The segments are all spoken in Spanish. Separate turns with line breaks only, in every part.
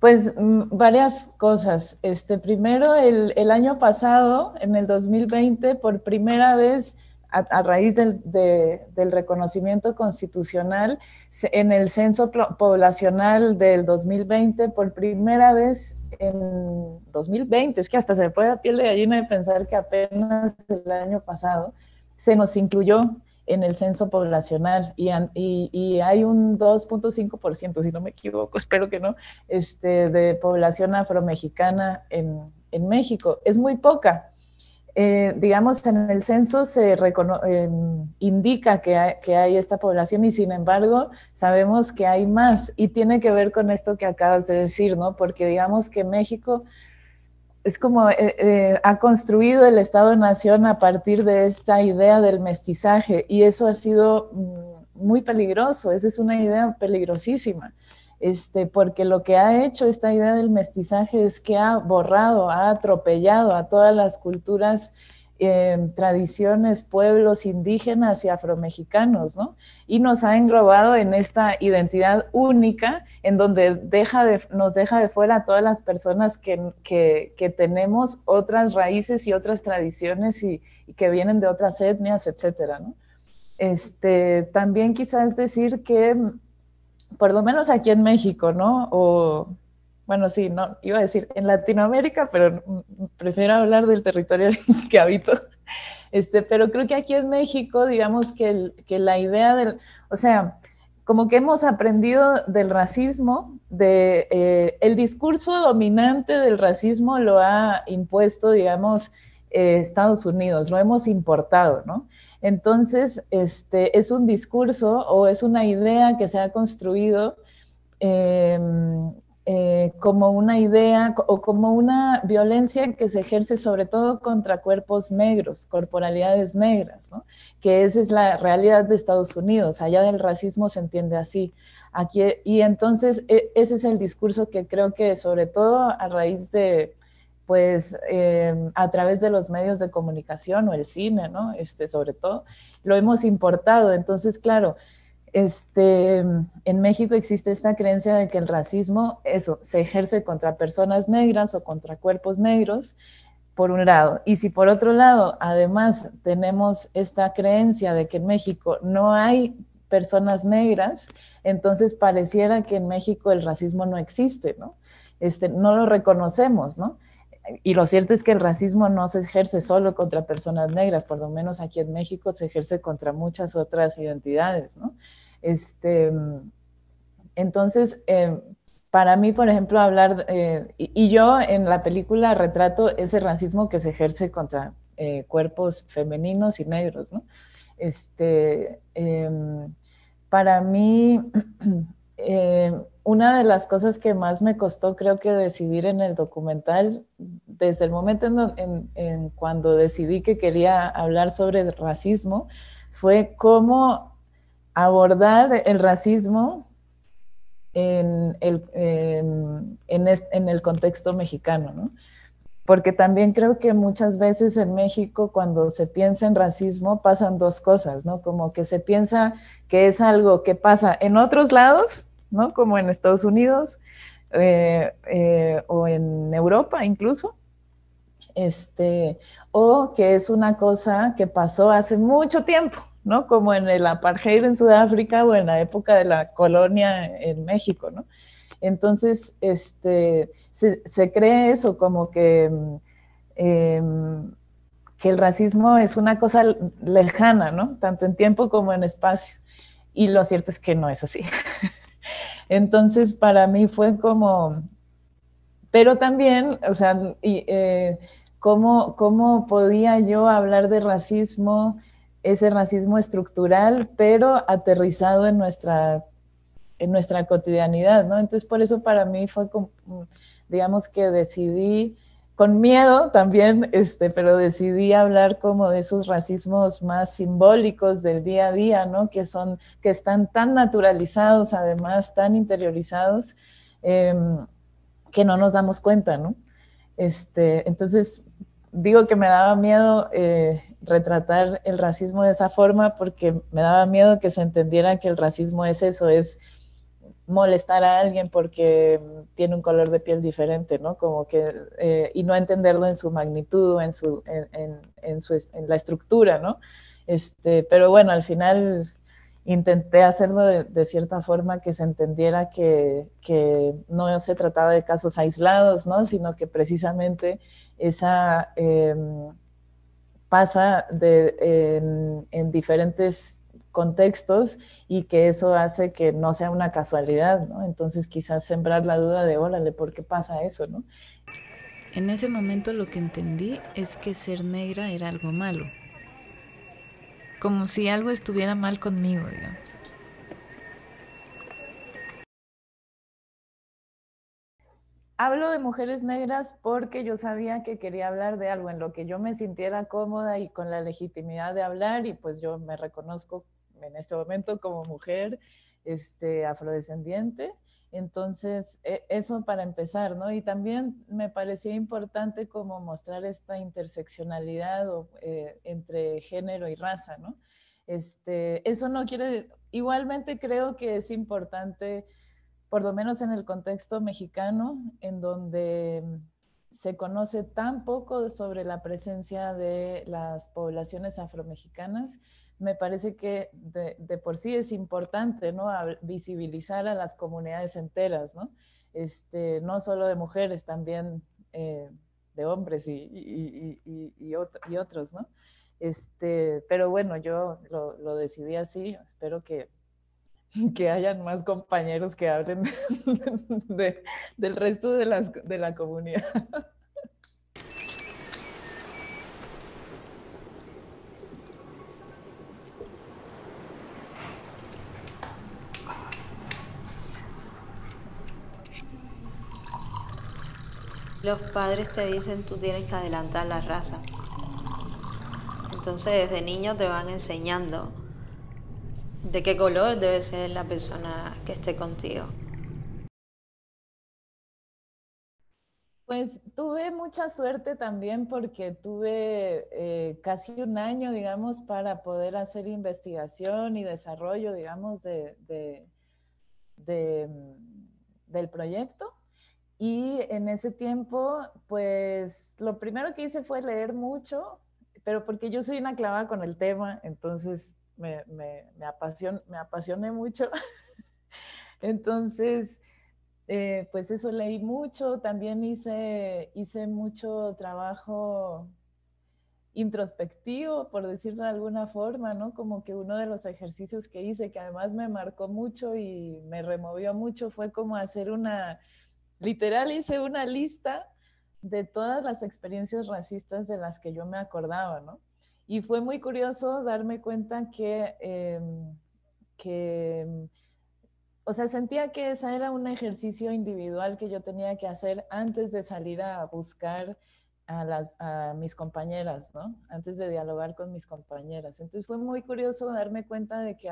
Pues varias cosas. Primero, el año pasado, en el 2020, por primera vez, a raíz del reconocimiento constitucional, en el censo poblacional del 2020, por primera vez en 2020, es que hasta se me pone la piel de gallina de pensar que apenas el año pasado se nos incluyó en el censo poblacional y hay un 2.5%, si no me equivoco, espero que no, de población afromexicana en México. Es muy poca. Digamos, en el censo se indica que hay esta población y sin embargo sabemos que hay más y tiene que ver con esto que acabas de decir, ¿no? Porque digamos que México es como ha construido el Estado-Nación a partir de esta idea del mestizaje y eso ha sido muy peligroso, esa es una idea peligrosísima, porque lo que ha hecho esta idea del mestizaje es que ha borrado, ha atropellado a todas las culturas, tradiciones, pueblos indígenas y afromexicanos, ¿no? Y nos ha englobado en esta identidad única en donde nos deja de fuera a todas las personas que tenemos otras raíces y otras tradiciones y que vienen de otras etnias, etcétera, ¿no? También quizás decir que, por lo menos aquí en México, ¿no? O, bueno, sí, no, iba a decir en Latinoamérica, pero prefiero hablar del territorio que habito. Pero creo que aquí en México, digamos que la idea del, o sea, como que hemos aprendido del racismo, el discurso dominante del racismo lo ha impuesto, digamos, Estados Unidos, lo hemos importado, ¿no? Entonces, es un discurso o es una idea que se ha construido eh, como una idea o como una violencia que se ejerce sobre todo contra cuerpos negros, corporalidades negras, ¿no? Que esa es la realidad de Estados Unidos, allá del racismo se entiende así. Aquí, y entonces ese es el discurso que creo que sobre todo a raíz de, pues a través de los medios de comunicación o el cine, ¿no? Sobre todo, lo hemos importado. Entonces, claro, en México existe esta creencia de que el racismo, eso, se ejerce contra personas negras o contra cuerpos negros, por un lado. Y si por otro lado, además, tenemos esta creencia de que en México no hay personas negras, entonces pareciera que en México el racismo no existe, ¿no? No lo reconocemos, ¿no? Y lo cierto es que el racismo no se ejerce solo contra personas negras, por lo menos aquí en México se ejerce contra muchas otras identidades, ¿no? Este, entonces, para mí, por ejemplo, hablar, y yo en la película retrato ese racismo que se ejerce contra cuerpos femeninos y negros, ¿no? Este, eh, para mí, una de las cosas que más me costó, creo que decidir en el documental, desde el momento en cuando decidí que quería hablar sobre racismo, fue cómo abordar el racismo en el contexto mexicano, ¿no? Porque también creo que muchas veces en México cuando se piensa en racismo pasan dos cosas, ¿no? Como que se piensa que es algo que pasa en otros lados, ¿no? Como en Estados Unidos o en Europa incluso, o que es una cosa que pasó hace mucho tiempo, ¿no? Como en el apartheid en Sudáfrica o en la época de la colonia en México, ¿no? Entonces, se cree eso, como eh, que el racismo es una cosa lejana, ¿no? Tanto en tiempo como en espacio. Y lo cierto es que no es así. Entonces, para mí fue como, pero también, o sea, ¿cómo podía yo hablar de racismo, ese racismo estructural, pero aterrizado en nuestra cotidianidad, ¿no? Entonces, por eso para mí fue, como, digamos que decidí, con miedo también, pero decidí hablar como de esos racismos más simbólicos del día a día, ¿no? Que están tan naturalizados, además, tan interiorizados, que no nos damos cuenta, ¿no? Entonces, digo que me daba miedo retratar el racismo de esa forma porque me daba miedo que se entendiera que el racismo es eso, es molestar a alguien porque tiene un color de piel diferente, ¿no? Como que, y no entenderlo en su magnitud, en la estructura, ¿no? Pero bueno, al final intenté hacerlo de cierta forma que se entendiera que no se trataba de casos aislados, ¿no? Sino que precisamente esa pasa en diferentes contextos y que eso hace que no sea una casualidad, ¿no? Entonces quizás sembrar la duda de, órale, ¿por qué pasa eso, no?
En ese momento lo que entendí es que ser negra era algo malo, como si algo estuviera mal conmigo, digamos.
Hablo de mujeres negras porque yo sabía que quería hablar de algo en lo que yo me sintiera cómoda y con la legitimidad de hablar, y pues yo me reconozco en este momento como mujer afrodescendiente. Entonces, eso para empezar, ¿no? Y también me parecía importante como mostrar esta interseccionalidad entre género y raza, ¿no? Eso no quiere, igualmente creo que es importante, por lo menos en el contexto mexicano, en donde se conoce tan poco sobre la presencia de las poblaciones afromexicanas. Me parece que de por sí es importante, ¿no? Visibilizar a las comunidades enteras, ¿no? No solo de mujeres, también de hombres y otros, ¿no? Pero bueno, yo lo decidí así, espero que hayan más compañeros que hablen de, del resto de la comunidad.
Los padres te dicen tú tienes que adelantar la raza. Entonces desde niño te van enseñando de qué color debe ser la persona que esté contigo.
Pues tuve mucha suerte también porque tuve casi un año, digamos, para poder hacer investigación y desarrollo, digamos, de, del proyecto. Y en ese tiempo, pues lo primero que hice fue leer mucho, pero porque yo soy una clavada con el tema, entonces me apasioné mucho. Entonces, pues eso leí mucho, también hice mucho trabajo introspectivo, por decirlo de alguna forma, ¿no? Como que uno de los ejercicios que hice, que además me marcó mucho y me removió mucho, fue como hacer literal hice una lista de todas las experiencias racistas de las que yo me acordaba, ¿no? Y fue muy curioso darme cuenta que o sea, sentía que ese era un ejercicio individual que yo tenía que hacer antes de salir a buscar a mis compañeras, ¿no? Antes de dialogar con mis compañeras. Entonces fue muy curioso darme cuenta de que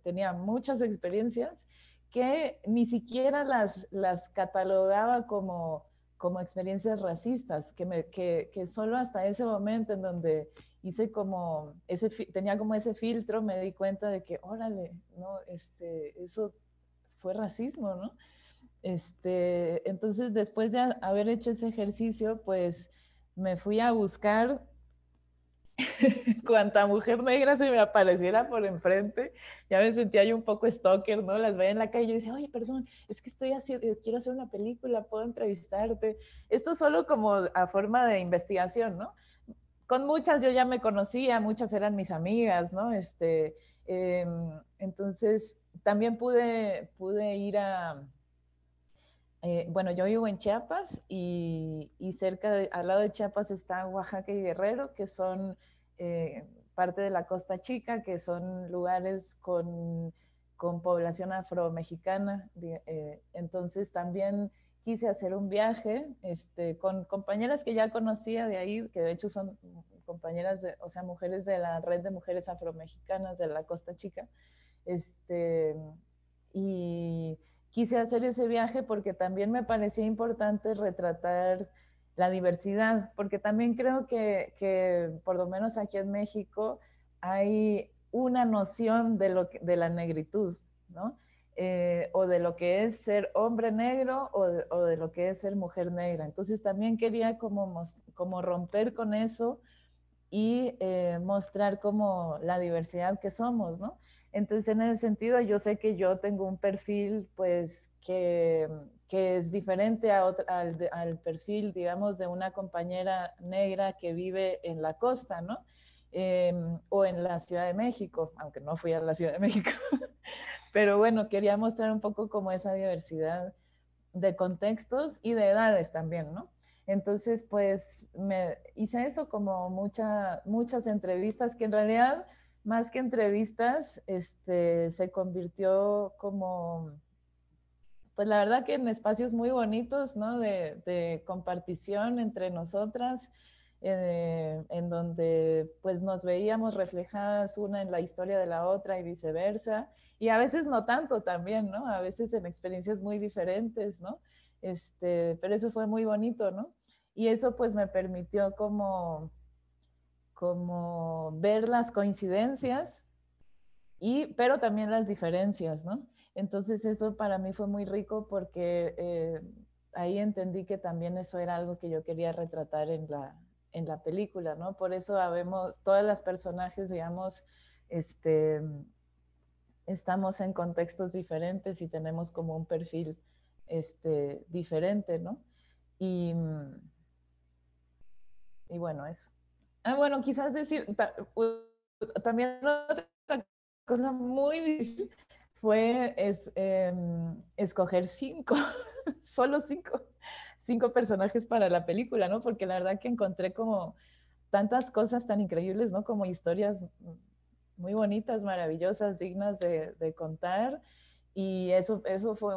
tenía muchas experiencias que ni siquiera las catalogaba como experiencias racistas, que solo hasta ese momento en donde hice como tenía como ese filtro, me di cuenta de que, órale, no, eso fue racismo, ¿no? Entonces, después de haber hecho ese ejercicio, pues me fui a buscar cuanta mujer negra se me apareciera por enfrente. Ya me sentía yo un poco stalker, ¿no? Las veía en la calle y yo decía, oye, perdón, es que estoy haciendo, quiero hacer una película, puedo entrevistarte. Esto solo como a forma de investigación, ¿no? Con muchas yo ya me conocía, muchas eran mis amigas, ¿no? Eh, entonces, también pude ir bueno, yo vivo en Chiapas y al lado de Chiapas está Oaxaca y Guerrero, que son parte de la Costa Chica, que son lugares con población afromexicana. Entonces también quise hacer un viaje con compañeras que ya conocía de ahí, que de hecho son compañeras, o sea, mujeres de la red de mujeres afromexicanas de la Costa Chica. Este, y quise hacer ese viaje porque también me parecía importante retratar la diversidad, porque también creo que por lo menos aquí en México hay una noción de la negritud, ¿no? o de lo que es ser hombre negro o de lo que es ser mujer negra. Entonces también quería como romper con eso y mostrar como la diversidad que somos, ¿no? Entonces, en ese sentido, yo sé que yo tengo un perfil, pues, que es diferente al perfil, digamos, de una compañera negra que vive en la costa, ¿no? O en la Ciudad de México, aunque no fui a la Ciudad de México. Pero bueno, quería mostrar un poco como esa diversidad de contextos y de edades también, ¿no? Entonces, pues me hice eso como muchas entrevistas que en realidad, más que entrevistas, se convirtió como, pues la verdad que en espacios muy bonitos, ¿no? De compartición entre nosotras, en donde pues nos veíamos reflejadas una en la historia de la otra y viceversa, y a veces no tanto también, ¿no? A veces en experiencias muy diferentes, ¿no? Pero eso fue muy bonito, ¿no? Y eso pues me permitió como ver las coincidencias pero también las diferencias, ¿no? Entonces eso para mí fue muy rico porque ahí entendí que también eso era algo que yo quería retratar en la película, ¿no? Por eso habemos, todas las personajes, digamos, este, estamos en contextos diferentes y tenemos como un perfil diferente, ¿no? Y, y bueno, eso. Ah, bueno, quizás decir, también otra cosa muy difícil fue escoger solo cinco personajes para la película, ¿no? Porque la verdad que encontré como tantas cosas tan increíbles, ¿no? Como historias muy bonitas, maravillosas, dignas de contar. Y eso fue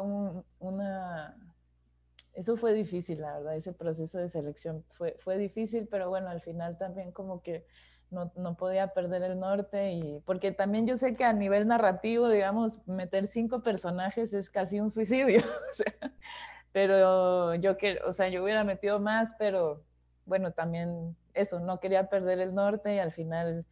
eso fue difícil, la verdad, ese proceso de selección fue difícil, pero bueno, al final también como que no podía perder el norte, y porque también yo sé que a nivel narrativo, digamos, meter 5 personajes es casi un suicidio, o sea, pero o sea, yo hubiera metido más, pero bueno, también eso, no quería perder el norte y al final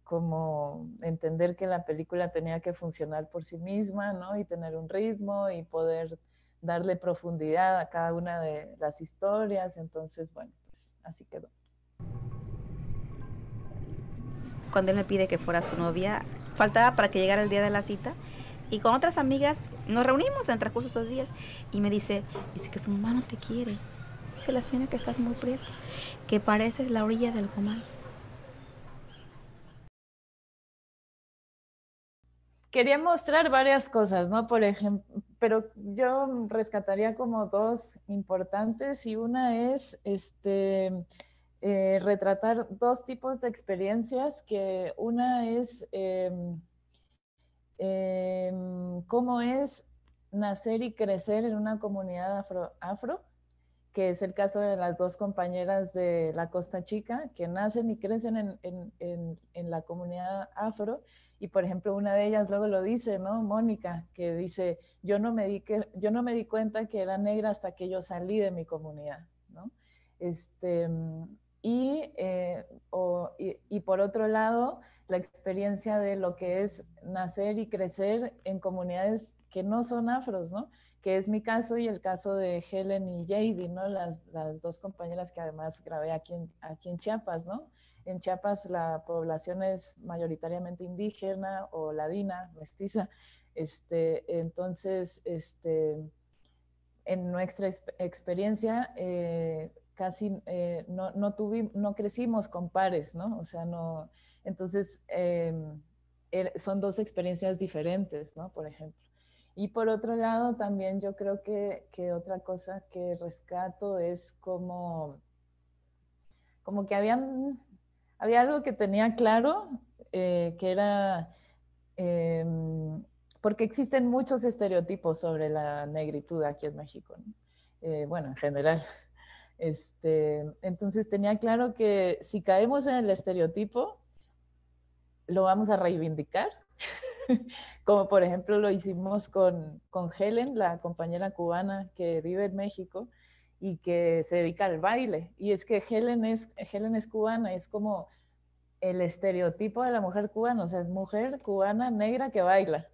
como entender que la película tenía que funcionar por sí misma, ¿no? Y tener un ritmo y poder darle profundidad a cada una de las historias. Entonces, bueno, pues así quedó.
Cuando él me pide que fuera su novia, faltaba para que llegara el día de la cita. Y con otras amigas nos reunimos en el transcurso de esos días. Y me dice que su mamá no te quiere. Dice la sueña que estás muy prieta, que pareces la orilla del comal.
Quería mostrar varias cosas, ¿no? Por ejemplo, pero yo rescataría como dos importantes, y una es retratar dos tipos de experiencias, que una es cómo es nacer y crecer en una comunidad afro, que es el caso de las dos compañeras de la Costa Chica, que nacen y crecen en la comunidad afro. Y por ejemplo, una de ellas luego lo dice, ¿no? Mónica, que dice, yo no me di cuenta que era negra hasta que yo salí de mi comunidad, ¿no? Este, y por otro lado, la experiencia de lo que es nacer y crecer en comunidades que no son afros, ¿no? Que es mi caso y el caso de Helen y JD, ¿no? Las dos compañeras que además grabé aquí en Chiapas, ¿no? En Chiapas la población es mayoritariamente indígena o ladina, mestiza. Entonces, en nuestra experiencia, casi no crecimos con pares, ¿no? O sea, no, entonces son dos experiencias diferentes, ¿no? Por ejemplo. Y por otro lado, también yo creo que otra cosa que rescato es como que había algo que tenía claro, que era, eh, porque existen muchos estereotipos sobre la negritud aquí en México, ¿no? Bueno, en general. Entonces tenía claro que si caemos en el estereotipo, lo vamos a reivindicar, como por ejemplo lo hicimos con Helen, la compañera cubana que vive en México y que se dedica al baile. Y es que Helen es cubana, es como el estereotipo de la mujer cubana, o sea, es mujer cubana negra que baila.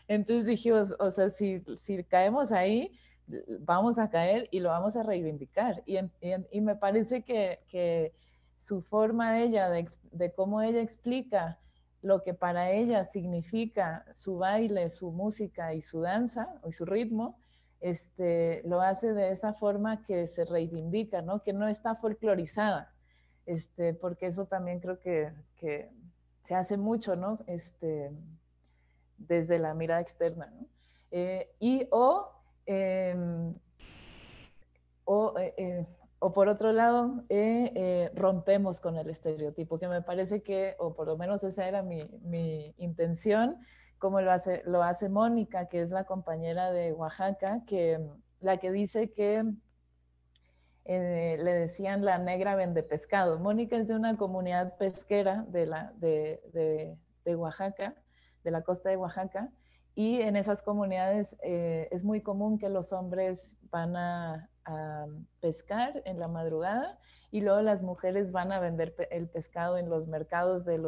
Entonces dijimos, o sea, si caemos ahí, vamos a caer y lo vamos a reivindicar. Y me parece que su forma de ella, de cómo ella explica lo que para ella significa su baile, su música y su danza, y su ritmo, lo hace de esa forma que se reivindica, ¿no? Que no está folclorizada, porque eso también creo que se hace mucho, ¿no? Desde la mirada externa, ¿no? Y o, o por otro lado, rompemos con el estereotipo, que me parece que, o por lo menos esa era mi intención, como lo hace Mónica, que es la compañera de Oaxaca, la que dice que le decían la negra vende pescado. Mónica es de una comunidad pesquera de Oaxaca, de la costa de Oaxaca, y en esas comunidades es muy común que los hombres van a pescar en la madrugada y luego las mujeres van a vender el pescado en los mercados de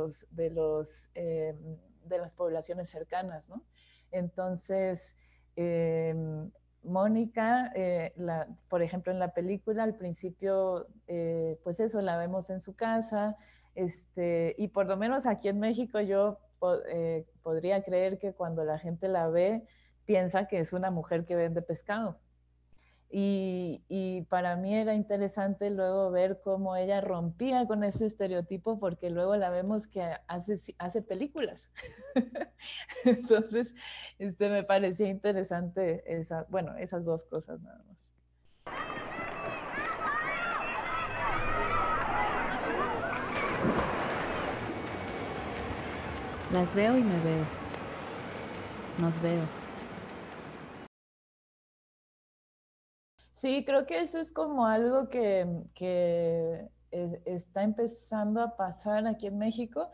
las poblaciones cercanas, ¿no? Entonces, Mónica, por ejemplo, en la película, al principio, pues eso, la vemos en su casa, y por lo menos aquí en México yo podría creer que cuando la gente la ve, piensa que es una mujer que vende pescado. Y para mí era interesante luego ver cómo ella rompía con ese estereotipo, porque luego la vemos que hace películas. Entonces, me parecía interesante esas dos cosas nada más.
Las veo y me veo. Nos veo.
Sí, creo que eso es como algo que está empezando a pasar aquí en México.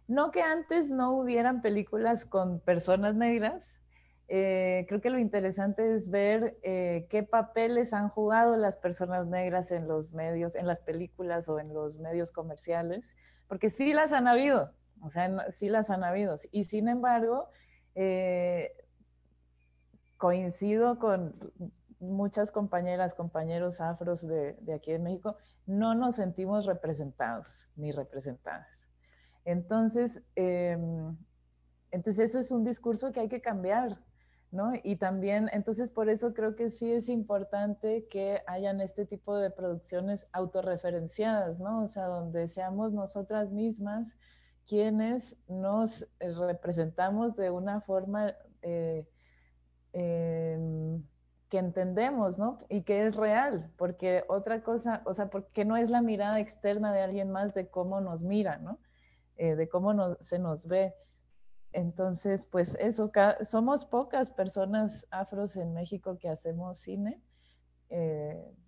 No que antes no hubieran películas con personas negras. Creo que lo interesante es ver qué papeles han jugado las personas negras en los medios, en las películas o en los medios comerciales, porque sí las han habido, o sea, sí las han habido. Y sin embargo, coincido con muchas compañeras, compañeros afros de aquí de México, no nos sentimos representados ni representadas. Entonces, eso es un discurso que hay que cambiar, ¿no? Y también, entonces por eso creo que sí es importante que hayan este tipo de producciones autorreferenciadas, ¿no? O sea, donde seamos nosotras mismas quienes nos representamos de una forma que entendemos, ¿no? Y que es real, porque otra cosa, o sea, porque no es la mirada externa de alguien más de cómo nos mira, ¿no? De cómo se nos ve. Entonces, pues eso, somos pocas personas afros en México que hacemos cine.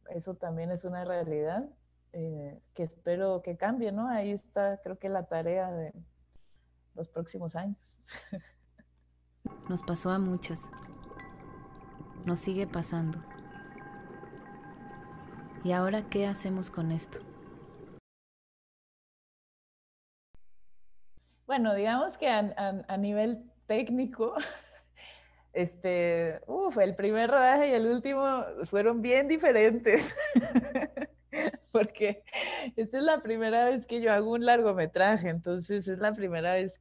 Eso también es una realidad que espero que cambie, ¿no? Ahí está, creo que la tarea de los próximos años.
Nos pasó a muchas. Nos sigue pasando. ¿Y ahora qué hacemos con esto?
Bueno, digamos que a nivel técnico, el primer rodaje y el último fueron bien diferentes, porque esta es la primera vez que yo hago un largometraje, entonces es la primera vez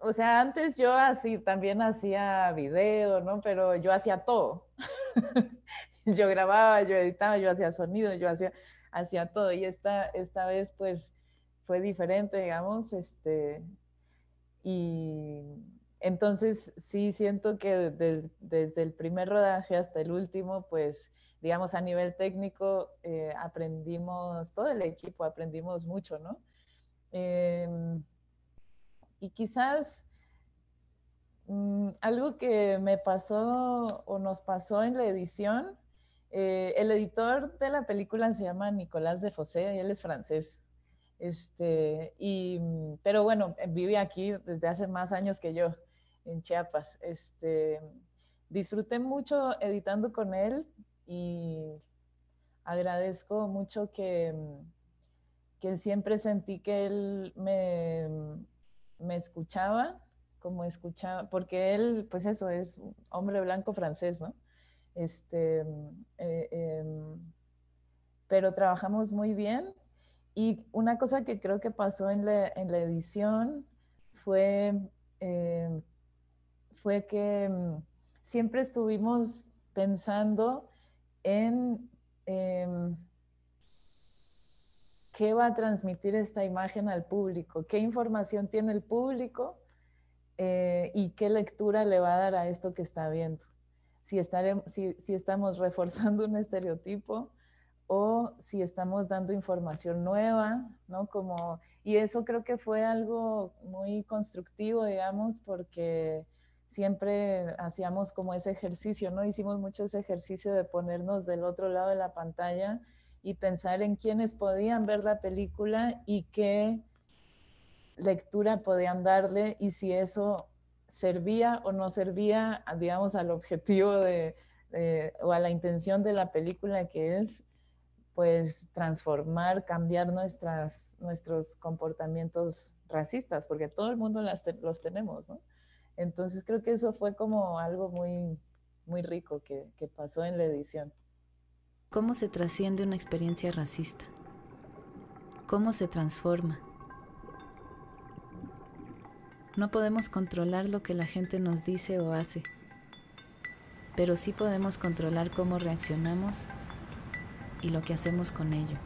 o sea, antes yo así también hacía video, ¿no? Pero yo hacía todo. Yo grababa, yo editaba, yo hacía sonido, hacía todo. Y esta vez, pues, fue diferente, digamos, y entonces sí siento que desde el primer rodaje hasta el último, pues, digamos, a nivel técnico, aprendimos, todo el equipo aprendimos mucho, ¿no? Y quizás algo que me pasó o nos pasó en la edición, el editor de la película se llama Nicolás de Fossé y él es francés. Pero bueno, vive aquí desde hace más años que yo, en Chiapas. Disfruté mucho editando con él y agradezco mucho que siempre sentí que él me escuchaba, como escuchaba, porque él, pues eso, es un hombre blanco francés, ¿no? Este, eh, em, pero trabajamos muy bien. Y una cosa que creo que pasó en la edición fue, eh, fue que siempre estuvimos pensando en qué va a transmitir esta imagen al público, qué información tiene el público y qué lectura le va a dar a esto que está viendo. Si estamos reforzando un estereotipo o si estamos dando información nueva, ¿no? Y eso creo que fue algo muy constructivo, digamos, porque siempre hacíamos como ese ejercicio, ¿no? Hicimos mucho ese ejercicio de ponernos del otro lado de la pantalla y pensar en quiénes podían ver la película y qué lectura podían darle y si eso servía o no servía, digamos, al objetivo o a la intención de la película, que es pues transformar, cambiar nuestros comportamientos racistas, porque todo el mundo los tenemos, ¿no? Entonces creo que eso fue como algo muy, muy rico que pasó en la edición.
¿Cómo se trasciende una experiencia racista? ¿Cómo se transforma? No podemos controlar lo que la gente nos dice o hace, pero sí podemos controlar cómo reaccionamos y lo que hacemos con ello.